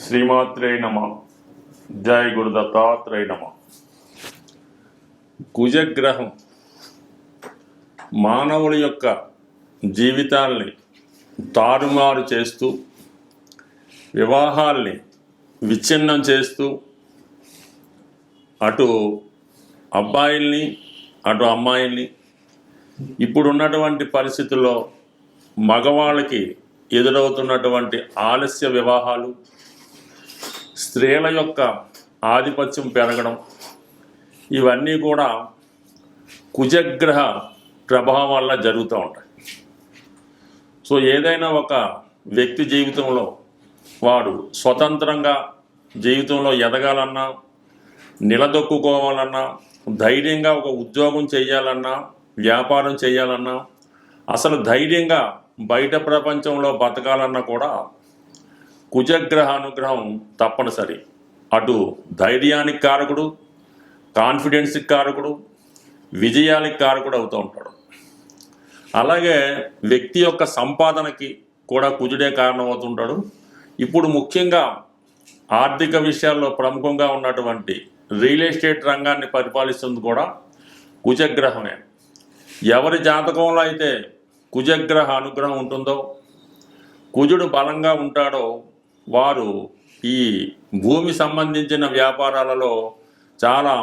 శ్రీమాత్రే నమ. జై గురు దత్తాత్రేయ నమ. కుజగ్రహం మానవుడి యొక్క జీవితాల్ని తారుమారు చేస్తూ, వివాహాల్ని విచ్ఛిన్నం చేస్తూ, అటు అబ్బాయిల్ని అటు అమ్మాయిల్ని, ఇప్పుడున్నటువంటి పరిస్థితుల్లో మగవాళ్ళకి ఎదురవుతున్నటువంటి ఆలస్య వివాహాలు, స్త్రీల యొక్క ఆధిపత్యం పెరగడం, ఇవన్నీ కూడా కుజగ్రహ ప్రభావం వల్ల జరుగుతూ ఉంటాయి. సో ఏదైనా ఒక వ్యక్తి జీవితంలో వాడు స్వతంత్రంగా జీవితంలో ఎదగాలన్నా, నిలదొక్కుకోవాలన్నా, ధైర్యంగా ఒక ఉద్యోగం చేయాలన్నా, వ్యాపారం చేయాలన్నా, అసలు ధైర్యంగా బయట ప్రపంచంలో బతకాలన్నా కూడా కుజగ్రహ అనుగ్రహం తప్పనిసరి. అటు ధైర్యానికి కారకుడు, కాన్ఫిడెన్స్కి కారకుడు, విజయానికి కారకుడు అవుతూ ఉంటాడు. అలాగే వ్యక్తి యొక్క సంపాదనకి కూడా కుజుడే కారణమవుతుంటాడు. ఇప్పుడు ముఖ్యంగా ఆర్థిక విషయాల్లో ప్రముఖంగా ఉన్నటువంటి రియల్ ఎస్టేట్ రంగాన్ని పరిపాలిస్తుంది కూడా కుజగ్రహమే. ఎవరి జాతకంలో అయితే కుజగ్రహ అనుగ్రహం ఉంటుందో, కుజుడు బలంగా ఉంటాడో, వారు ఈ భూమి సంబంధించిన వ్యాపారాలలో చాలా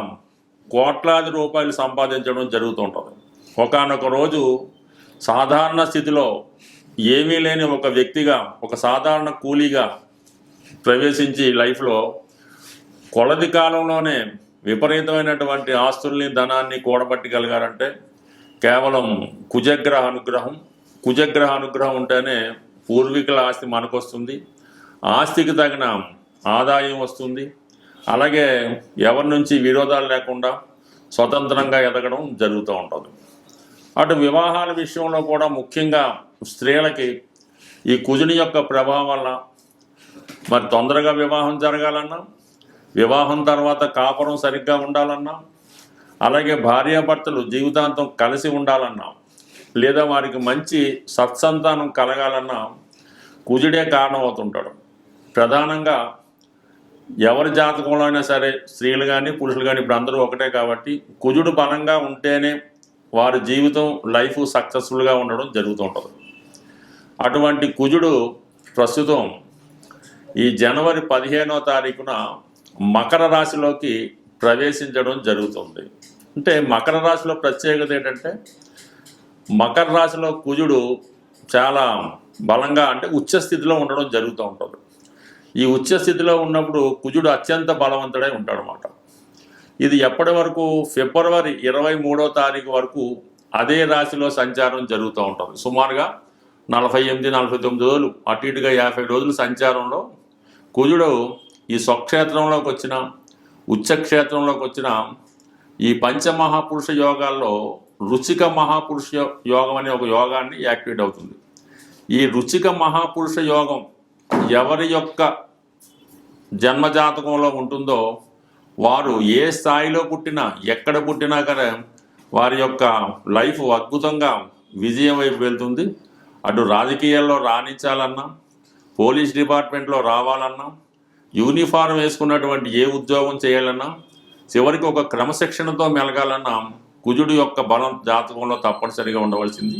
కోట్లాది రూపాయలు సంపాదించడం జరుగుతూ ఉంటుంది. ఒకానొక రోజు సాధారణ స్థితిలో ఏమీ లేని ఒక వ్యక్తిగా, ఒక సాధారణ కూలీగా ప్రవేశించి లైఫ్లో కొలది కాలంలోనే విపరీతమైనటువంటి ఆస్తుల్ని, ధనాన్ని కూడబట్టగలిగారంటే కేవలం కుజగ్రహ అనుగ్రహం. కుజగ్రహ అనుగ్రహం ఉంటేనే పూర్వీకుల ఆస్తి మనకు వస్తుంది, ఆస్తికి తగిన ఆదాయం వస్తుంది. అలాగే ఎవరి నుంచి విరోధాలు లేకుండా స్వతంత్రంగా ఎదగడం జరుగుతూ ఉంటుంది. అటు వివాహాల విషయంలో కూడా ముఖ్యంగా స్త్రీలకి ఈ కుజుని యొక్క ప్రభావం వల్ల మరి తొందరగా వివాహం జరగాలన్నా, వివాహం తర్వాత కాపురం సరిగ్గా ఉండాలన్నా, అలాగే భార్యాభర్తలు జీవితాంతం కలిసి ఉండాలన్నా, లేదా వారికి మంచి సత్సంతానం కలగాలన్నా కుజుడే కారణం అవుతుంటాడు. ప్రధానంగా ఎవరి జాతకంలో అయినా సరే, స్త్రీలు కానీ పురుషులు కానీ, ఇప్పుడు అందరూ ఒకటే కాబట్టి కుజుడు బలంగా ఉంటేనే వారి జీవితం, లైఫ్ సక్సెస్ఫుల్గా ఉండడం జరుగుతూ ఉంటుంది. అటువంటి కుజుడు ప్రస్తుతం ఈ జనవరి 15వ తారీఖున మకర రాశిలోకి ప్రవేశించడం జరుగుతుంది. అంటే మకర రాశిలో ప్రత్యేకత ఏంటంటే, మకర రాశిలో కుజుడు చాలా బలంగా, అంటే ఉచ్చస్థితిలో ఉండడం జరుగుతూ ఉంటుంది. ఈ ఉచ్చస్థితిలో ఉన్నప్పుడు కుజుడు అత్యంత బలవంతుడై ఉంటాడనమాట. ఇది ఎప్పటి వరకు? ఫిబ్రవరి 23వ తారీఖు వరకు అదే రాశిలో సంచారం జరుగుతూ ఉంటుంది. సుమారుగా 48-49 రోజులు, అటు ఇటుగా 50 రోజుల సంచారంలో కుజుడు ఈ స్వక్షేత్రంలోకి వచ్చిన, ఉచ్చక్షేత్రంలోకి వచ్చిన ఈ పంచమహాపురుష యోగాల్లో రుచిక మహాపురుష యోగం అనే ఒక యోగాన్ని యాక్టివేట్ అవుతుంది. ఈ రుచిక మహాపురుష యోగం ఎవరి యొక్క జన్మజాతకంలో ఉంటుందో వారు ఏ స్థాయిలో పుట్టినా, ఎక్కడ పుట్టినా కానీ వారి యొక్క లైఫ్ అద్భుతంగా విజయం వైపు వెళ్తుంది. అటు రాజకీయాల్లో రాణించాలన్నా, పోలీస్ డిపార్ట్మెంట్లో రావాలన్నా, యూనిఫారం వేసుకున్నటువంటి ఏ ఉద్యోగం చేయాలన్నా, చివరికి ఒక క్రమశిక్షణతో మెలగాలన్నా కుజుడు యొక్క బలం జాతకంలో తప్పనిసరిగా ఉండవలసింది.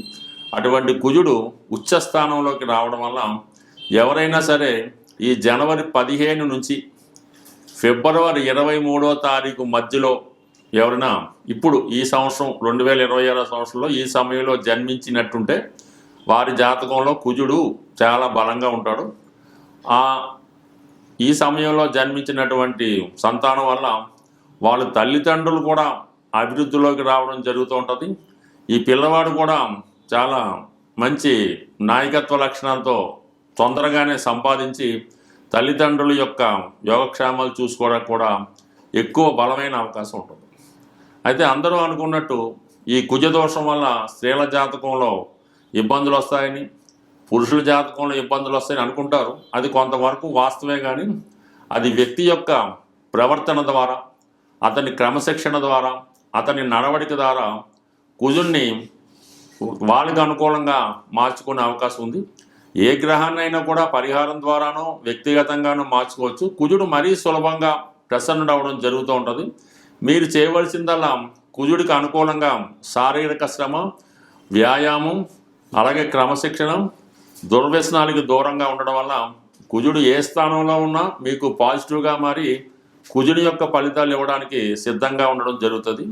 అటువంటి కుజుడు ఉచ్చస్థానంలోకి రావడం వల్ల ఎవరైనా సరే ఈ జనవరి 15 నుంచి ఫిబ్రవరి 23వ తారీఖు మధ్యలో ఎవరైనా ఇప్పుడు ఈ సంవత్సరం 2026 సంవత్సరంలో ఈ సమయంలో జన్మించినట్టుంటే వారి జాతకంలో కుజుడు చాలా బలంగా ఉంటాడు. ఈ సమయంలో జన్మించినటువంటి సంతానం వల్ల వాళ్ళ తల్లిదండ్రులు కూడా అభివృద్ధిలోకి రావడం జరుగుతూ ఉంటుంది. ఈ పిల్లవాడు కూడా చాలా మంచి నాయకత్వ లక్షణాలతో తొందరగానే సంపాదించి తల్లిదండ్రుల యొక్క యోగక్షేమాలు చూసుకోవడానికి కూడా ఎక్కువ బలమైన అవకాశం ఉంటుంది. అయితే అందరూ అనుకున్నట్టు ఈ కుజదోషం వల్ల స్త్రీల జాతకంలో ఇబ్బందులు వస్తాయని, పురుషుల జాతకంలో ఇబ్బందులు వస్తాయని అనుకుంటారు. అది కొంతవరకు వాస్తవమే, కానీ అది వ్యక్తి యొక్క ప్రవర్తన ద్వారా, అతని క్రమశిక్షణ ద్వారా, అతని నడవడిక ద్వారా కుజుణ్ణి వాళ్ళకి అనుకూలంగా మార్చుకునే అవకాశం ఉంది. ఏ గ్రహాన్నైనా కూడా పరిహారం ద్వారానో వ్యక్తిగతంగానో మార్చుకోవచ్చు. కుజుడు మరీ సులభంగా ప్రసన్నుడవడం జరుగుతూ ఉంటుంది. మీరు చేయవలసిందల్లా కుజుడికి అనుకూలంగా శారీరక శ్రమ, వ్యాయామం, అలాగే క్రమశిక్షణ, దుర్వ్యసనాలకి దూరంగా ఉండడం వల్ల కుజుడు ఏ స్థానంలో ఉన్నా మీకు పాజిటివ్గా మారి కుజుడి యొక్క ఫలితాలు ఇవ్వడానికి సిద్ధంగా ఉండడం జరుగుతుంది.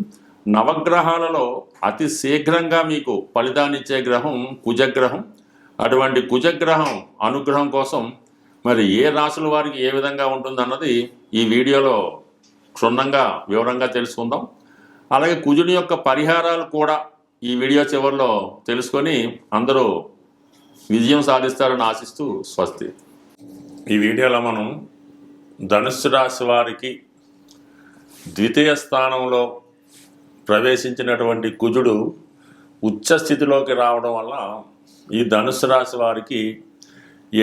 నవగ్రహాలలో అతి శీఘ్రంగా మీకు ఫలితాన్ని ఇచ్చే గ్రహం కుజగ్రహం. అటువంటి కుజగ్రహం అనుగ్రహం కోసం మరి ఏ రాశుల వారికి ఏ విధంగా ఉంటుందన్నది ఈ వీడియోలో క్షుణ్ణంగా వివరంగా తెలుసుకుందాం. అలాగే కుజుడి యొక్క పరిహారాలు కూడా ఈ వీడియో చివరిలో తెలుసుకొని అందరూ విజయం సాధిస్తారని ఆశిస్తూ స్వస్తి. ఈ వీడియోలో మనం ధనుస్సు రాశి వారికి ద్వితీయ స్థానంలో ప్రవేశించినటువంటి కుజుడు ఉచ్చ స్థితిలోకి రావడం వల్ల ఈ ధనుస్సు రాశి వారికి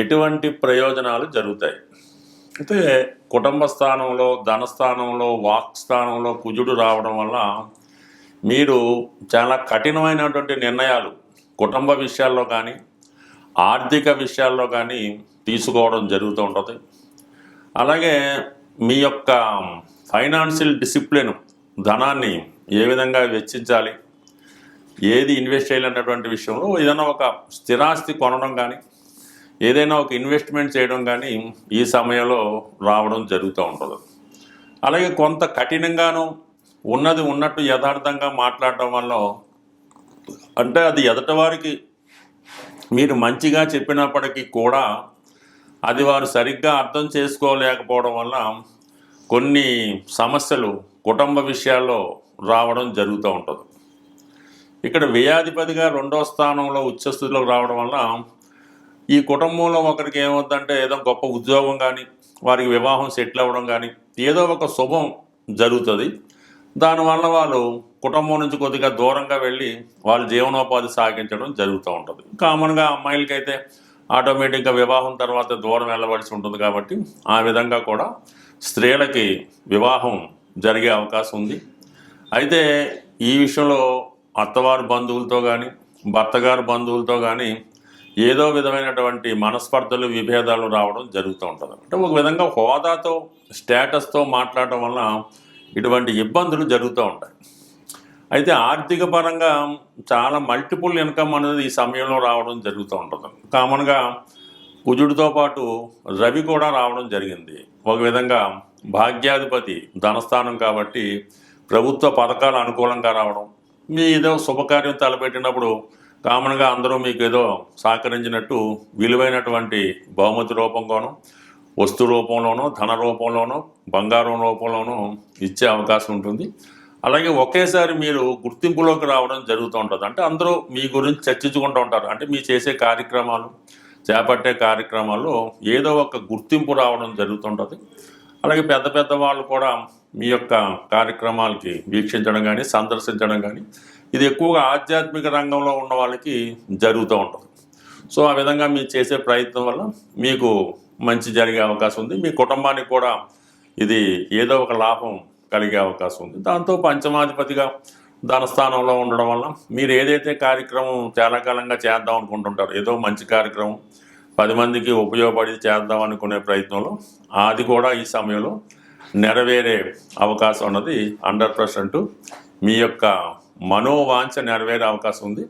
ఎటువంటి ప్రయోజనాలు జరుగుతాయి. అయితే కుటుంబ స్థానంలో, ధనస్థానంలో, వాక్ స్థానంలో కుజుడు రావడం వల్ల మీరు చాలా కఠినమైనటువంటి నిర్ణయాలు కుటుంబ విషయాల్లో కానీ ఆర్థిక విషయాల్లో కానీ తీసుకోవడం జరుగుతూ ఉంటుంది. అలాగే మీ యొక్క ఫైనాన్షియల్ డిసిప్లిన్, ధనాన్ని ఏ విధంగా వెచ్చించాలి, ఏది ఇన్వెస్ట్ చేయాలన్నటువంటి విషయంలో ఏదైనా ఒక స్థిరాస్తి కొనడం కానీ ఏదైనా ఒక ఇన్వెస్ట్మెంట్ చేయడం కానీ ఈ సమయంలో రావడం జరుగుతూ ఉంటుంది. అలాగే కొంత కఠినంగాను ఉన్నది ఉన్నట్టు యథార్థంగా మాట్లాడటం వల్ల, అంటే అది ఎదుటివారికి మీరు మంచిగా చెప్పినప్పటికీ కూడా అది వారు సరిగ్గా అర్థం చేసుకోలేకపోవడం వల్ల కొన్ని సమస్యలు కుటుంబ విషయాల్లో రావడం జరుగుతూ ఉంటుంది. ఇక్కడ వ్యయాధిపతిగా 2వ స్థానంలో ఉచ్చస్థితిలో రావడం వల్ల ఈ కుటుంబంలో ఒకరికి ఏమవుతుందంటే ఏదో గొప్ప ఉద్యోగం కానీ వారికి వివాహం సెటిల్ అవ్వడం కానీ ఏదో ఒక శుభం జరుగుతుంది. దానివల్ల వాళ్ళు కుటుంబం నుంచి కొద్దిగా దూరంగా వెళ్ళి వాళ్ళ జీవనోపాధి సాగించడం జరుగుతూ ఉంటుంది. కామన్గా అమ్మాయిలకైతే ఆటోమేటిక్గా వివాహం తర్వాత దూరం వెళ్ళవలసి ఉంటుంది కాబట్టి ఆ విధంగా కూడా స్త్రీలకి వివాహం జరిగే అవకాశం ఉంది. అయితే ఈ విషయంలో అత్తవారి బంధువులతో కానీ భర్తగారి బంధువులతో కానీ ఏదో విధమైనటువంటి మనస్పర్ధలు, విభేదాలు రావడం జరుగుతూ ఉంటుంది. అంటే ఒక విధంగా హోదాతో, స్టేటస్తో మాట్లాడటం వల్ల ఇటువంటి ఇబ్బందులు జరుగుతూ ఉంటాయి. అయితే ఆర్థిక పరంగా చాలా మల్టిపుల్ ఇన్కమ్ అనేది ఈ సమయంలో రావడం జరుగుతూ ఉంటుంది. కామన్గా కుజుడితో పాటు రవి కూడా రావడం జరిగింది. ఒక విధంగా భాగ్యాధిపతి ధనస్థానం కాబట్టి ప్రభుత్వ పథకాలు అనుకూలంగా రావడం, మీ ఏదో శుభకార్యం తలపెట్టినప్పుడు కామన్గా అందరూ మీకు ఏదో సహకరించినట్టు విలువైనటువంటి బహుమతి రూపంగానో, వస్తు రూపంలోనో, ధన రూపంలోనో, బంగారం రూపంలోనో ఇచ్చే అవకాశం ఉంటుంది. అలాగే ఒకేసారి మీరు గుర్తింపులోకి రావడం జరుగుతూ ఉంటుంది. అంటే అందరూ మీ గురించి చర్చించుకుంటూ ఉంటారు. అంటే మీ చేసే కార్యక్రమాలు, చేపట్టే కార్యక్రమాల్లో ఏదో ఒక గుర్తింపు రావడం జరుగుతుంటుంది. అలాగే పెద్ద పెద్ద వాళ్ళు కూడా మీ యొక్క కార్యక్రమాలకి వీక్షించడం కానీ సందర్శించడం కానీ ఇది ఎక్కువగా ఆధ్యాత్మిక రంగంలో ఉన్న వాళ్ళకి జరుగుతూ ఉంటుంది. సో ఆ విధంగా మీరు చేసే ప్రయత్నం వల్ల మీకు మంచి జరిగే అవకాశం ఉంది. మీ కుటుంబానికి కూడా ఇది ఏదో ఒక లాభం కలిగే అవకాశం ఉంది. దాంతో పంచమాధిపతిగా ధనస్థానంలో ఉండడం వల్ల మీరు ఏదైతే కార్యక్రమం చాలా కాలంగా చేద్దాం అనుకుంటుంటారో, ఏదో మంచి కార్యక్రమం 10 మందికి ఉపయోగపడి చేద్దాం అనుకునే ప్రయత్నంలో అది కూడా ఈ సమయంలో నెరవేరే అవకాశం అన్నది 100% మీ యొక్క మనోవాంఛ నెరవేరే అవకాశం ఉంది.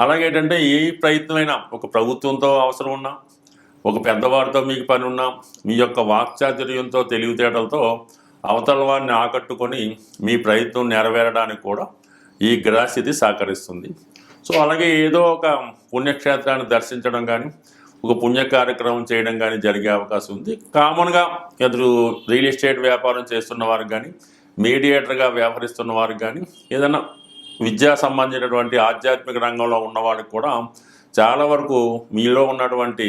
అలాగే ఏంటంటే ఏ ప్రయత్నమైనా ఒక ప్రభుత్వంతో అవసరం ఉన్నా, ఒక పెద్దవారితో మీకు పని ఉన్నా, మీ యొక్క వాక్చాతుర్యంతో, తెలివితేటలతో అవతల వారిని ఆకట్టుకొని మీ ప్రయత్నం నెరవేరడానికి కూడా ఈ గ్రహస్థితి సహకరిస్తుంది. సో అలాగే ఏదో ఒక పుణ్యక్షేత్రాన్ని దర్శించడం కానీ, ఒక పుణ్య కార్యక్రమం చేయడం కానీ జరిగే అవకాశం ఉంది. కామన్గా ఎదురు రియల్ ఎస్టేట్ వ్యాపారం చేస్తున్న వారికి కానీ, మీడియేటర్గా వ్యవహరిస్తున్న వారికి కానీ, ఏదైనా విద్యా సంబంధించినటువంటి ఆధ్యాత్మిక రంగంలో ఉన్న వాళ్ళకి కూడా చాలా వరకు మీలో ఉన్నటువంటి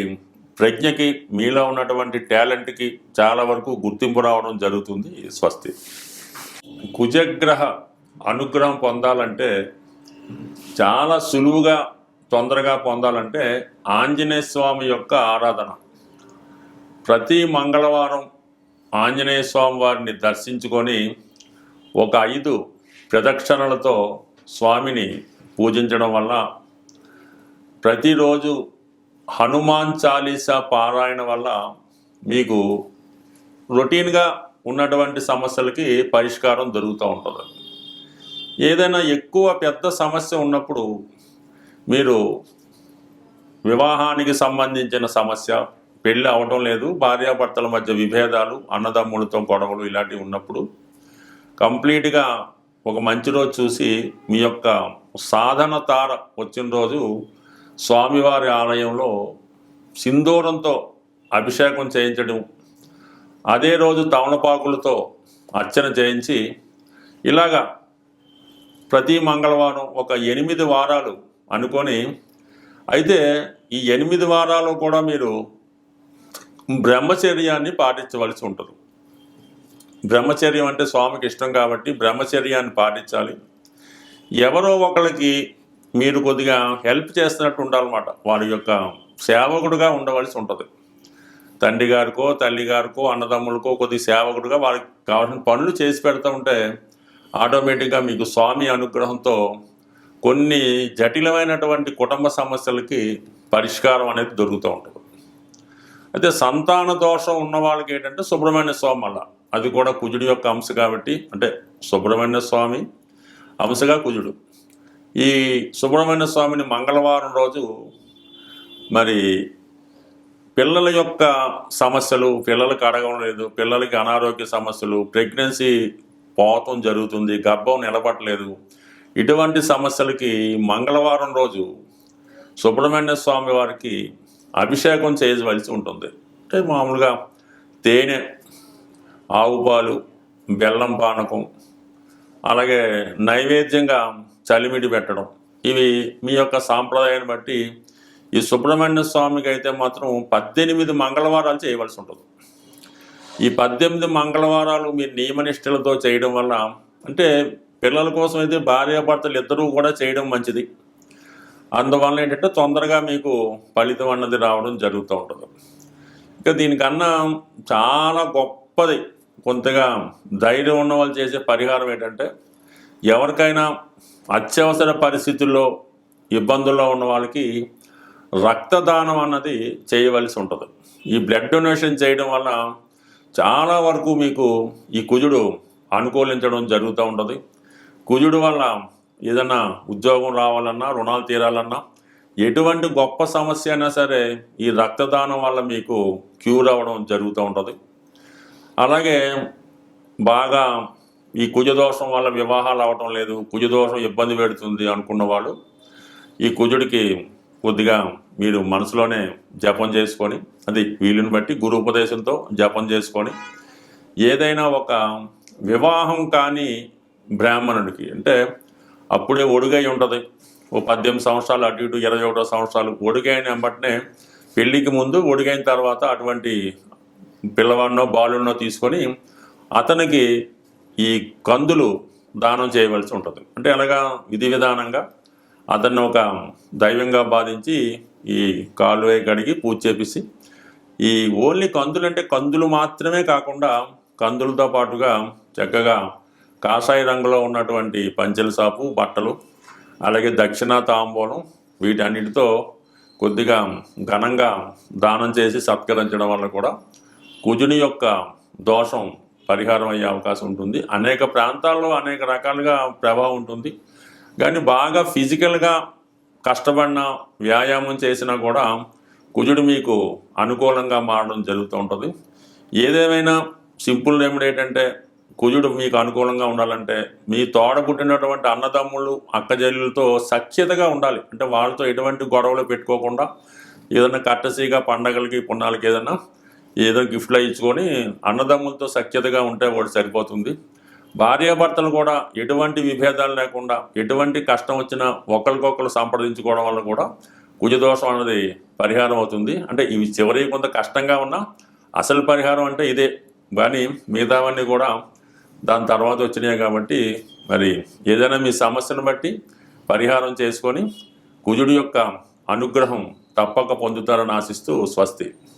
ప్రజ్ఞకి, మీలో ఉన్నటువంటి టాలెంట్కి చాలా వరకు గుర్తింపు రావడం జరుగుతుంది. స్వస్తి. కుజగ్రహ అనుగ్రహం పొందాలంటే, చాలా సులువుగా తొందరగా పొందాలంటే ఆంజనేయ స్వామి యొక్క ఆరాధన. ప్రతి మంగళవారం ఆంజనేయ స్వామి వారిని దర్శించుకొని ఒక 5 ప్రదక్షిణలతో స్వామిని పూజించడం వల్ల, ప్రతిరోజు హనుమాన్ చాలీసా పారాయణ వల్ల మీకు రొటీన్గా ఉన్నటువంటి సమస్యలకి పరిష్కారం దొరుకుతూ ఉంటుంది. ఏదైనా ఎక్కువ పెద్ద సమస్య ఉన్నప్పుడు మీరు వివాహానికి సంబంధించిన సమస్య, పెళ్ళి అవటం లేదు, భార్యాభర్తల మధ్య విభేదాలు, అన్నదమ్ములతో గొడవలు ఇలాంటివి ఉన్నప్పుడు కంప్లీట్గా ఒక మంచి రోజు చూసి మీ యొక్క సాధన తార వచ్చిన రోజు స్వామివారి ఆలయంలో సింధూరంతో అభిషేకం చేయించడం, అదే రోజు తమలపాకులతో అర్చన చేయించి ఇలాగా ప్రతి మంగళవారం ఒక 8 వారాలు అనుకొని, అయితే ఈ 8 వారాలు కూడా మీరు బ్రహ్మచర్యాన్ని పాటించవలసి ఉంటుంది. బ్రహ్మచర్యం అంటే స్వామికి ఇష్టం కాబట్టి బ్రహ్మచర్యాన్ని పాటించాలి. ఎవరో ఒకరికి మీరు కొద్దిగా హెల్ప్ చేస్తున్నట్టు ఉండాలన్నమాట. వారి యొక్క సేవకుడుగా ఉండవలసి ఉంటుంది. తండ్రి గారికో, తల్లి గారికో, అన్నదమ్ములకో కొద్ది సేవకుడుగా వారికి కావాల్సిన పనులు చేసి పెడతా ఉంటే ఆటోమేటిక్గా మీకు స్వామి అనుగ్రహంతో కొన్ని జటిలమైనటువంటి కుటుంబ సమస్యలకి పరిష్కారం అనేది దొరుకుతూ ఉంటుంది. అయితే సంతాన దోషం ఉన్న వాళ్ళకి ఏంటంటే సుబ్రహ్మణ్య స్వామి వల్ల, అది కూడా కుజుడి యొక్క అంశ కాబట్టి, అంటే సుబ్రహ్మణ్య స్వామి అంశగా కుజుడు. ఈ సుబ్రహ్మణ్య స్వామిని మంగళవారం రోజు మరి పిల్లల యొక్క సమస్యలు, పిల్లలకి అడగడం లేదు, పిల్లలకి అనారోగ్య సమస్యలు, ప్రెగ్నెన్సీ పోవటం జరుగుతుంది, గర్భం నిలబట్టలేదు, ఇటువంటి సమస్యలకి మంగళవారం రోజు సుబ్రహ్మణ్య స్వామి వారికి అభిషేకం చేయవలసి ఉంటుంది. అంటే మామూలుగా తేనె, ఆవు పాలు, బెల్లం పానకం, అలాగే నైవేద్యంగా చలిమిడి పెట్టడం, ఇవి మీ యొక్క సాంప్రదాయాన్ని బట్టి ఈ సుబ్రహ్మణ్య స్వామికి అయితే మాత్రం 18 మంగళవారాలు చేయవలసి ఉంటుంది. ఈ 18 మంగళవారాలు మీరు నియమనిష్టలతో చేయడం వల్ల, అంటే పిల్లల కోసం అయితే భార్యాభర్తలు ఇద్దరూ కూడా చేయడం మంచిది. అందువల్ల ఏంటంటే తొందరగా మీకు ఫలితం అన్నది రావడం జరుగుతూ ఉంటుంది. ఇంకా దీనికన్నా చాలా గొప్పది, కొంతగా ధైర్యం ఉన్న వాళ్ళు చేసే పరిహారం ఏంటంటే, ఎవరికైనా అత్యవసర పరిస్థితుల్లో ఇబ్బందుల్లో ఉన్న వాళ్ళకి రక్తదానం అన్నది చేయవలసి ఉంటుంది. ఈ బ్లడ్ డొనేషన్ చేయడం వల్ల చాలా వరకు మీకు ఈ కుజుడు అనుకూలించడం జరుగుతూ ఉంటుంది. కుజుడు వల్ల ఏదన్నా ఉద్యోగం రావాలన్నా, రుణాలు తీరాలన్నా, ఎటువంటి గొప్ప సమస్య అయినా సరే ఈ రక్తదానం వల్ల మీకు క్యూర్ అవ్వడం జరుగుతూ ఉంటుంది. అలాగే బాగా ఈ కుజదోషం వల్ల వివాహాలు అవ్వటం లేదు, కుజదోషం ఇబ్బంది పెడుతుంది అనుకున్న వాళ్ళు ఈ కుజుడికి కొద్దిగా మీరు మనసులోనే జపం చేసుకొని, అది వీలుని బట్టి గురు ఉపదేశంతో జపం చేసుకొని, ఏదైనా ఒక వివాహం కాని బ్రాహ్మణుడికి, అంటే అప్పుడే ఒడుగై ఉంటుంది, ఓ 18 సంవత్సరాలు అటు ఇటు 21 సంవత్సరాలు ఒడుగైన వెంబటనే, పెళ్ళికి ముందు ఒడుగైన తర్వాత అటువంటి పిల్లవాడినో బాలున్నో తీసుకొని అతనికి ఈ కందులు దానం చేయవలసి ఉంటుంది. అంటే అలాగా విధి విధానంగా అతన్ని ఒక దైవంగా భావించి ఈ కాలువే కడిగి పూజ చేపిసి, ఈ ఓన్లీ కందులు అంటే కందులు మాత్రమే కాకుండా కందులతో పాటుగా చక్కగా కాషాయ రంగులో ఉన్నటువంటి పంచెల సాపు, బట్టలు, అలాగే దక్షిణ తాంబూలం, వీటన్నిటితో కొద్దిగా ఘనంగా దానం చేసి సత్కరించడం వల్ల కూడా కుజుని యొక్క దోషం పరిహారం అయ్యే అవకాశం ఉంటుంది. అనేక ప్రాంతాల్లో అనేక రకాలుగా ప్రభావం ఉంటుంది. కానీ బాగా ఫిజికల్గా కష్టపడిన, వ్యాయామం చేసినా కూడా కుజుడు మీకు అనుకూలంగా మారడం జరుగుతూ ఉంటుంది. ఏదేమైనా సింపుల్ రెమెడీ ఏంటంటే, కుజుడు మీకు అనుకూలంగా ఉండాలంటే మీ తోడ పుట్టినటువంటి అన్నదమ్ములు, అక్కజల్లులతో సఖ్యతగా ఉండాలి. అంటే వాళ్ళతో ఎటువంటి గొడవలు పెట్టుకోకుండా ఏదైనా కట్టసీగా పండగలకి, పుణ్యాలకి ఏదో గిఫ్ట్లో ఇచ్చుకొని అన్నదమ్ములతో సఖ్యతగా ఉంటే వాడు సరిపోతుంది. భార్యాభర్తలు కూడా ఎటువంటి విభేదాలు లేకుండా, ఎటువంటి కష్టం వచ్చినా ఒకరికొకరు సంప్రదించుకోవడం వల్ల కూడా కుజదోషం అనేది పరిహారం అవుతుంది. అంటే ఇవి చివరి కొంత కష్టంగా ఉన్నా అసలు పరిహారం అంటే ఇదే, కానీ మిగతావన్నీ కూడా దాని తర్వాత వచ్చినాయి. కాబట్టి మరి ఏదైనా మీ సమస్యను బట్టి పరిహారం చేసుకొని కుజుడి యొక్క అనుగ్రహం తప్పక పొందుతారని ఆశిస్తూ స్వస్తి.